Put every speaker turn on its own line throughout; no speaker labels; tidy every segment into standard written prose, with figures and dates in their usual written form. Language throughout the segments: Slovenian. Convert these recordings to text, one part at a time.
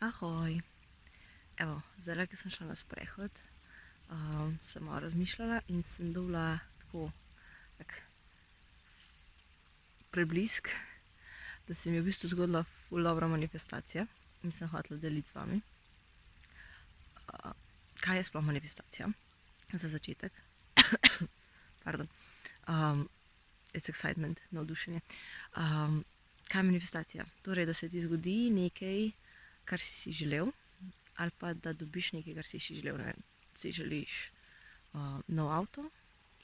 Ahoj. Evo, zdaj, ko sem šla na sprehod, sem malo razmišljala in sem dobila tako tak preblisk, da se mi je v bistvu zgodila ful dobra manifestacija in sem hotela deliti z vami. Kaj je sploh manifestacija? Za začetek. Pardon. It's excitement, navdušenje. Kaj je manifestacija? Torej, da se ti zgodi nekaj, kar si želel, ali pa da dobiš nekaj, kar si želel. Ne vem, si želiš nov avto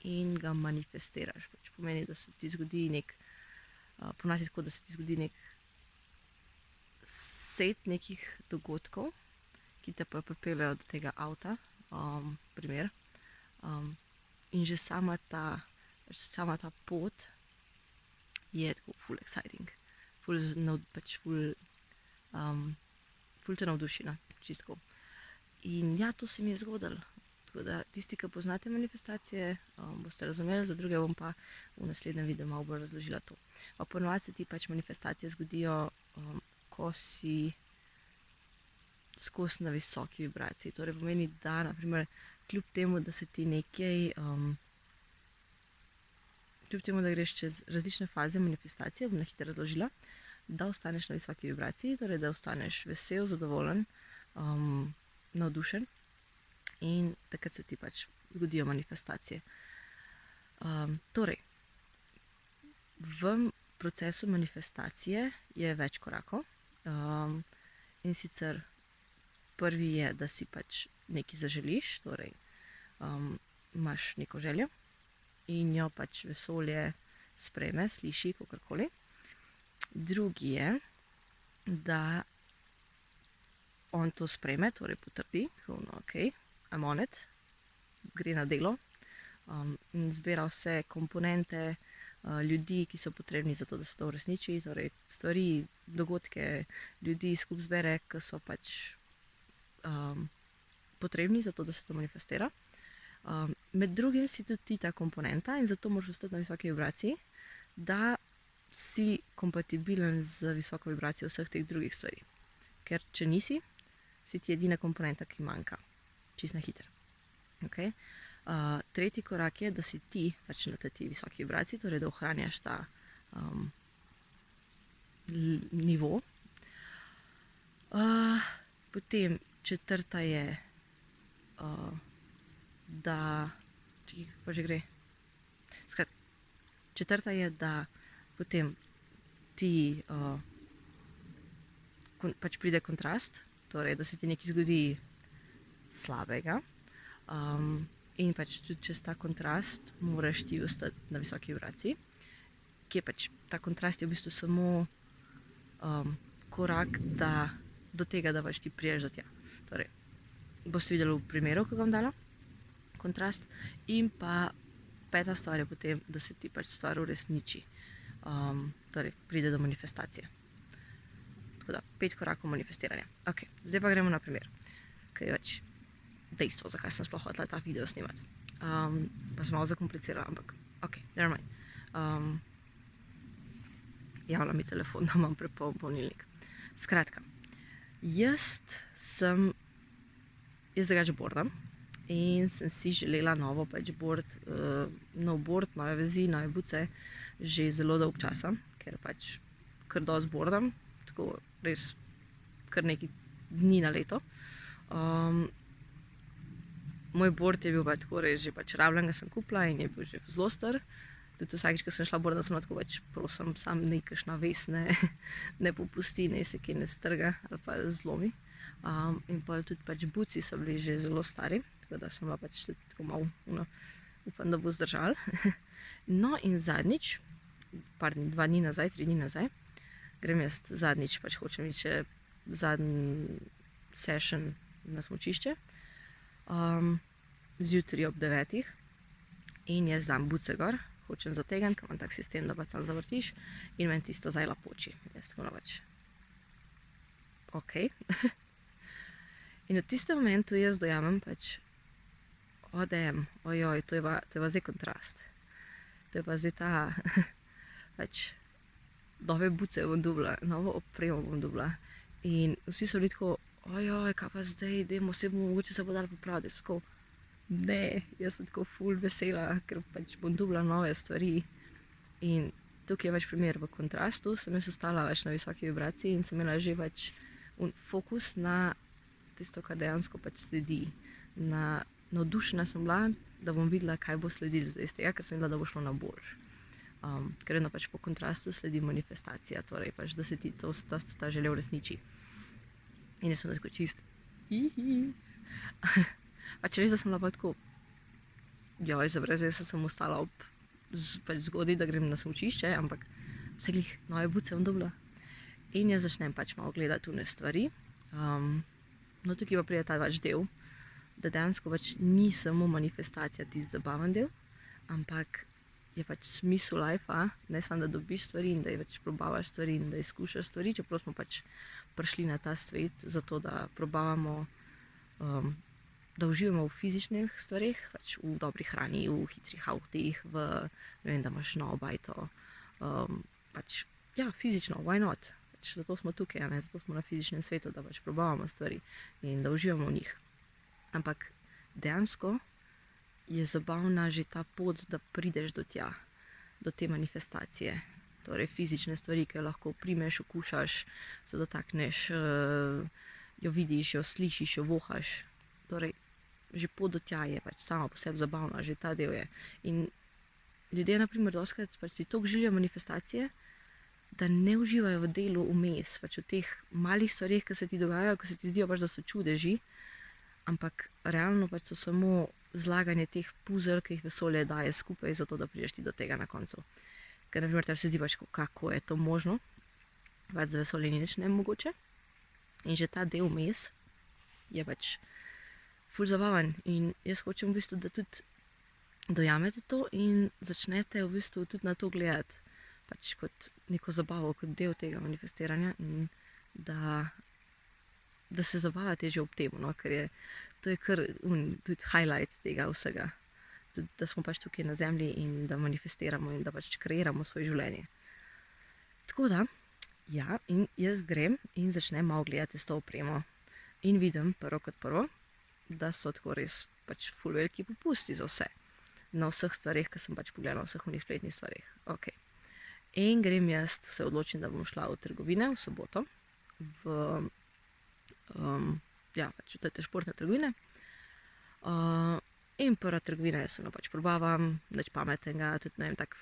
in ga manifestiraš. Pač pomeni, da se ti zgodi ponavadi tako, da se ti zgodi nek set nekih dogodkov, ki te pa pripeljejo do tega avta, primer. In že sama ta pot je tako ful exciting. Ful te navduši, no, čistko. In ja, to se mi je zgodilo. Tako da tisti, ki poznate manifestacije, boste razumeli, za druge bom pa v naslednjem videu malo bolj razložila to. Ponovadi se ti pač manifestacije zgodijo, ko si skozi na visoki vibraciji. Torej pomeni, da naprimer kljub temu, da se ti nekaj, kljub temu, da greš čez različne faze manifestacije, bom na hitro razložila, da ostaneš na visoki vibraciji, torej da ostaneš vesel, zadovoljen, navdušen in takrat se ti pač zgodijo manifestacije. Torej, v procesu manifestacije je več korakov, in sicer prvi je, da si pač nekaj zaželiš, torej imaš neko željo in jo pač vesolje sprejme, sliši, kakorkoli. Drugi je, da on to sprejme, torej potrdi, ok, I'm on it, gre na delo, in zbira vse komponente, ljudi, ki so potrebni za to, da se to uresniči, torej stvari, dogodke, ljudi skupaj zbere, ki so pač potrebni za to, da se to manifestira. Med drugim si tudi ti ta komponenta in zato moraš ostati na visoki vibraciji, da si kompatibilen z visoko vibracijo vseh teh drugih stvari. Ker če nisi, si ti edina komponenta, ki manjka. Čist na hitro. Okay? Tretji korak je, da si ti pač na tej visoki vibraciji, torej da ohranjaš ta nivo. Potem četrta je, da kako že gre. Skratka, četrta je, da potem ti pač pride kontrast, torej da se ti nekaj zgodi slabega, in pač tudi čez ta kontrast moraš ti ostati na visoki vibraciji, ki je pač ta kontrast je v bistvu samo korak do tega, da pač ti priješ do tja. Torej, boste videli v primeru, ko ga bom dala, kontrast, in pa peta stvar je potem, da se ti pač stvar uresniči. Torej, pride do manifestacije. Tako da, 5 korakov manifestiranja. Ok, zdaj pa gremo na primer, ker je več dejstvo, zakaj sem sploh hotela ta video snimati. Pa sem malo zakomplicirala, ampak ok, never mind. Javlja mi telefon, da imam prepoln polnilnik. Skratka, jaz drugače boardam in sem si želela nov board, nove vezi, nove buce, že zelo dolg časa, ker pač kar dosti boardam, tako res kar nekaj dni na leto. Moj board je bil pa tako res že pač rabljen, ga sem kupila in je bil že zelo star. Tudi vsakič, ko sem šla boardat, sem tako pač prosim, sam ne kakšna ves ne popusti, ne se kaj ne strga ali pa zlomi. In pa tudi pač buci so bili že zelo stari, tako da sem bila pač tudi tako malo, upam, da bo zdržal. No in zadnjič, 2 dni nazaj, 3 dni nazaj, grem jaz zadnjič, pač hočem iti še zadnji session na smučišče, zjutraj ob 9. In jaz dam buce gor, hočem zategniti, ker imam tak sistem, da pač sam zavrtiš in meni tisto zajla poči. Jaz tako pač, ok. In v tistem momentu jaz dojamem pač, ojoj, to je pa zdaj kontrast. To je pa zdaj ta, pač, nove buce bom dobila, novo opremo bom dobila. In vsi so bili tako, ojoj, kaj pa zdaj, dajmo se, mogoče se bo dalo popraviti. Tako, ne, jaz sem tako ful vesela, ker pač bom dobila nove stvari. In tukaj je več primer v kontrastu, sem jaz ostala več na visoki vibraciji in sem imela že več fokus na tisto, kar dejansko pač sledi. Navdušena sem bila, da bom videla, kaj bo sledilo zdaj iz tega, ker sem videla, da bo šlo na boljš. Ker vedno pač po kontrastu sledi manifestacija, torej pač, da se ti ta želja uresniči. In jaz sem tako čist. Pač res, da sem bila pa tako, joj, za brez veze sem ostala ob pač zgodaj, da grem na smučišče, ampak vse glih nove buce bom dobila. In jaz začnem pač malo gledati tune stvari. No, tukaj pa pride ta več del, da dejansko pač ni samo manifestacija tisti zabaven del, ampak je pač smisel lifea, ne samo da dobiš stvari in da pač probavaš stvari in da izkušaš stvari, čeprav smo pač prišli na ta svet zato, da probavamo, da uživamo v fizičnih stvarih, pač v dobri hrani, v hitrih avtih, ne vem, da imaš novo bajto, pač, ja, fizično, why not? Pač zato smo tukaj, ne? Zato smo na fizičnem svetu, da pač probavamo stvari in da uživamo v njih. Ampak dejansko je zabavna že ta pot, da prideš do tja, do te manifestacije. Torej fizične stvari, ki jo lahko primeš, okušaš, se dotakneš, jo vidiš, jo slišiš, jo vohaš. Torej, že pot do tja je pač sama po sebi zabavna, že ta del je. In ljudje, naprimer, dostikrat pač si toliko želijo manifestacije, da ne uživajo v delu vmes, pač v teh malih stvareh, ki se ti dogajajo, ki se ti zdijo pač, da so čudeži, ampak realno pač so samo zlaganje teh puzel, ki jih vesolje daje skupaj, zato da prideš ti do tega na koncu. Ker naprimer tebi se zdi pač, kako je to možno, pač za vesolje ni nič nemogoče. In že ta del vmes je pač ful zabaven in jaz hočem v bistvu, da tudi dojamete to in začnete v bistvu tudi na to gledati pač kot neko zabavo, kot del tega manifestiranja in da se zabavate že ob tem, no, ker to je kar tudi highlight tega vsega. Tudi, da smo pač tukaj na zemlji in da manifestiramo in da pač kreiramo svoje življenje. Tako da, ja, in jaz grem in začnem malo gledati s to opremo in vidim prvo kot prvo, da so tako res pač ful veliki popusti za vse. Na vseh stvareh, ki sem pač pogledala, na vseh unih spletnih stvareh. Okay. In grem jaz, se odločim, da bom šla v trgovine v soboto, pač v te športne trgovine. In prva trgovina, jaz se pač probavam, nič pametnega, tudi ne vem, tak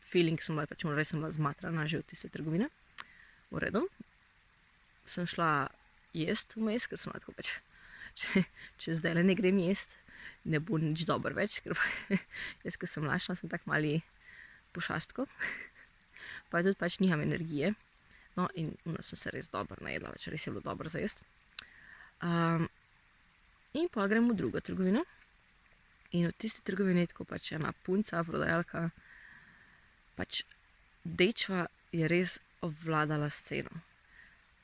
feeling sem bila, pač res sem bila zmatrana že v tiste trgovine. V redu. Sem šla jest vmes, ker sem bila tako pač, če zdaj ne grem jest, ne bo nič dobro več, ker jaz, ko sem lačna, sem tak mali pošastko. Pa tudi pač nimam energije. No, in sem se res dobro najedla, več res je bilo dobro za jest. In pa grem v drugo trgovino. In v tisti trgovini tako pač ena punca, prodajalka, pač dečva je res obvladala sceno.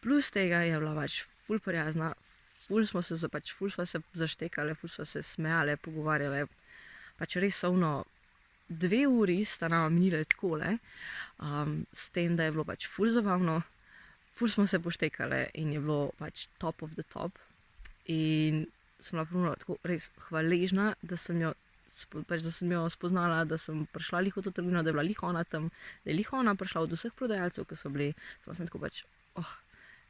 Plus tega je bila pač ful prijazna, ful smo se zaštekale, ful smo se smejale, pogovarjale. Pač res so 2 uri sta nama minile takole, s tem, da je bilo pač ful zabavno, ful smo se poštekale in je bilo pač top of the top. In sem bila ponovno tako res hvaležna, da sem jo spoznala, da sem prišla lih v to trgovino, da je bila lih ona tam, da je lih ona prišla od vseh prodajalcev, ki so bili. Sem tako pač,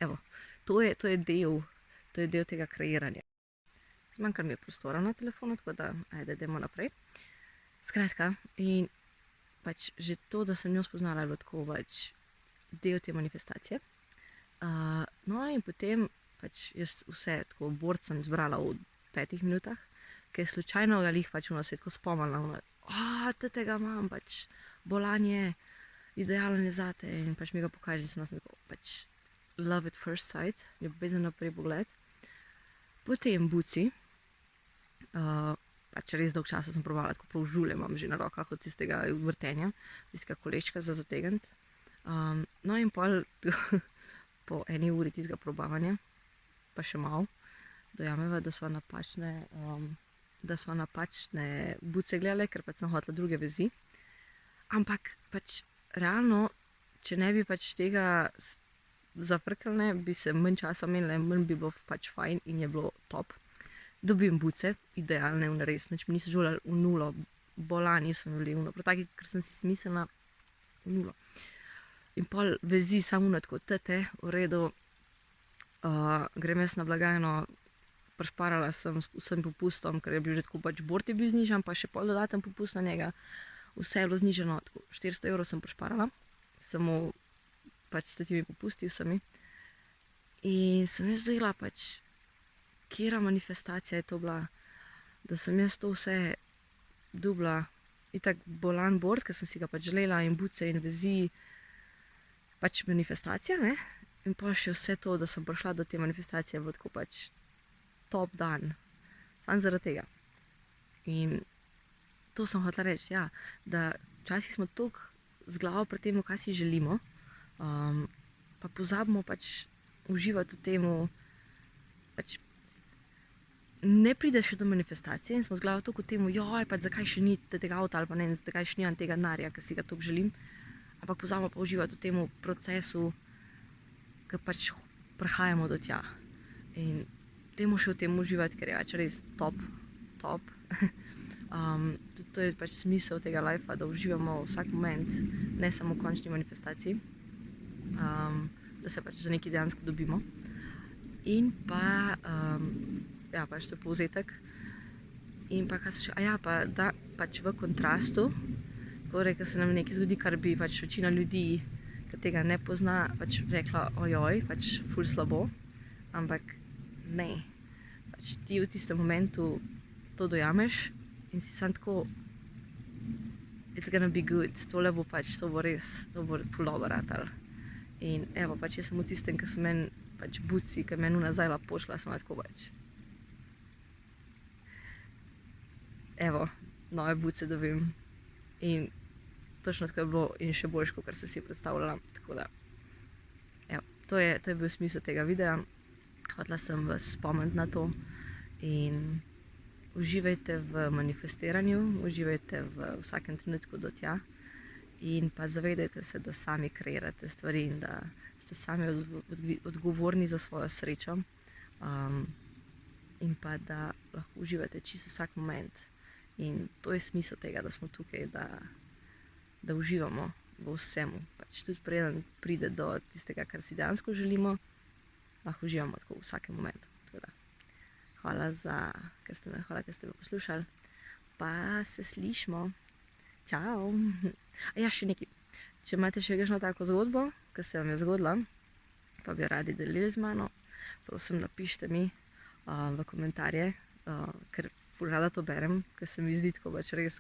evo, to je del tega kreiranja. Zmanjkar mi je prostora na telefonu, tako da, ajde, idemo naprej. Skratka, in pač že to, da sem jo spoznala, je bilo tako pač del te manifestacije. No in potem pač jaz vse tako borcem zbrala v 5 minutah, ker je slučajno ga lih pač se tako spomnila, tega imam, pač bolanje, idealen je zate in pač mi ga pokaže, da sem tako pač love at first sight, ljubezen na prvi pogled. Potem buci, pač res dolg časa sem provala, tako prav žulje imam že na rokah od tistega vrtenja, tistega kolečka za zategniti. No in pol po 1 uri tistega probavanja, pa še malo, dojameva, da sva napačne buce gledale, ker pač sem hotela druge vezi. Ampak pač realno, če ne bi pač tega zafrkljene, bi se manj časa imele, manj bi bilo pač fajn in je bilo top. Dobim buce, idealne, v res, nič mi niso žulali v nulo, bolani so bili v nulo, taki, ker sem si smiselna v nulo. In pol vezi samo na tako tete, v redu, grem jaz na blagajno, prešparala sem s vsem popustom, ker je bil že tako pač bord je bil znižan, pa še pol dodaten popust na njega, vse je bilo znižano, tako 400 evrov sem prešparala, samo pač s temi popusti vsemi. In sem jaz zdajla pač, kjera manifestacija je to bila, da sem jaz to vse dobila, itak bolan bord, ker sem si ga pač želela in buce in vezi, pač manifestacija, ne? In pa še vse to, da sem prišla do te manifestacije, je bilo tako pač top dan, samo zaradi tega. In to sem hotela reči, ja, da včasih smo toliko z glavo pri tem, kaj si želimo, pa pozabimo pač uživati v tem, pač ne pride še do manifestacije in smo z glavo toliko v tem, joj, pač zakaj še ni tega avta ali pa ne, zakaj še nimam tega denarja, ker si ga toliko želim, ampak pozabimo pa uživati v tem procesu, ker pač prihajamo do tja. In dajmo še v tem uživati, ker je pač res top. Tudi to je pač smisel tega lifea, da uživamo vsak moment, ne samo v končni manifestaciji, da se pač za nekaj dejansko dobimo. In pa, ja, pač to je povzetek. In pa kaj se še, pa da pač v kontrastu, torej, ko se nam nekaj zgodi, kar bi pač večina ljudi, ki tega ne pozna, pač rekla, ojoj, pač ful slabo, ampak ne. Pač ti v tistem momentu to dojameš in si sam tako, it's gonna be good, tole bo pač, to bo res, to bo ful dobro ratalo. In evo, pač jaz sem v tistem, ki so meni pač buci, ki meni nazaj pošla, sem tako pač. Evo, nove buce dobim. In točno tako je bilo in še boljš, kot sem si predstavljala, tako da. Evo, to je bil smisel tega videa. Hotela sem vas spomniti na to in uživajte v manifestiranju, uživajte v vsakem trenutku do tja in pa zavedajte se, da sami kreirate stvari in da ste sami odgovorni za svojo srečo, in pa da lahko uživate čisto vsak moment. In to je smisel tega, da smo tukaj, da uživamo v vsemu. Pač tudi preden pride do tistega, kar si dejansko želimo, lahko uživamo tako v vsakem momentu. Hvala, ker ste me poslušali, pa se slišimo. Čau! Ja, še nekaj. Če imate še kakšno tako zgodbo, ki se vam je zgodila, pa bi jo radi delili z mano, prosim napišite mi v komentarje, ker ful rada to berem, ker se mi zdi tako pač res,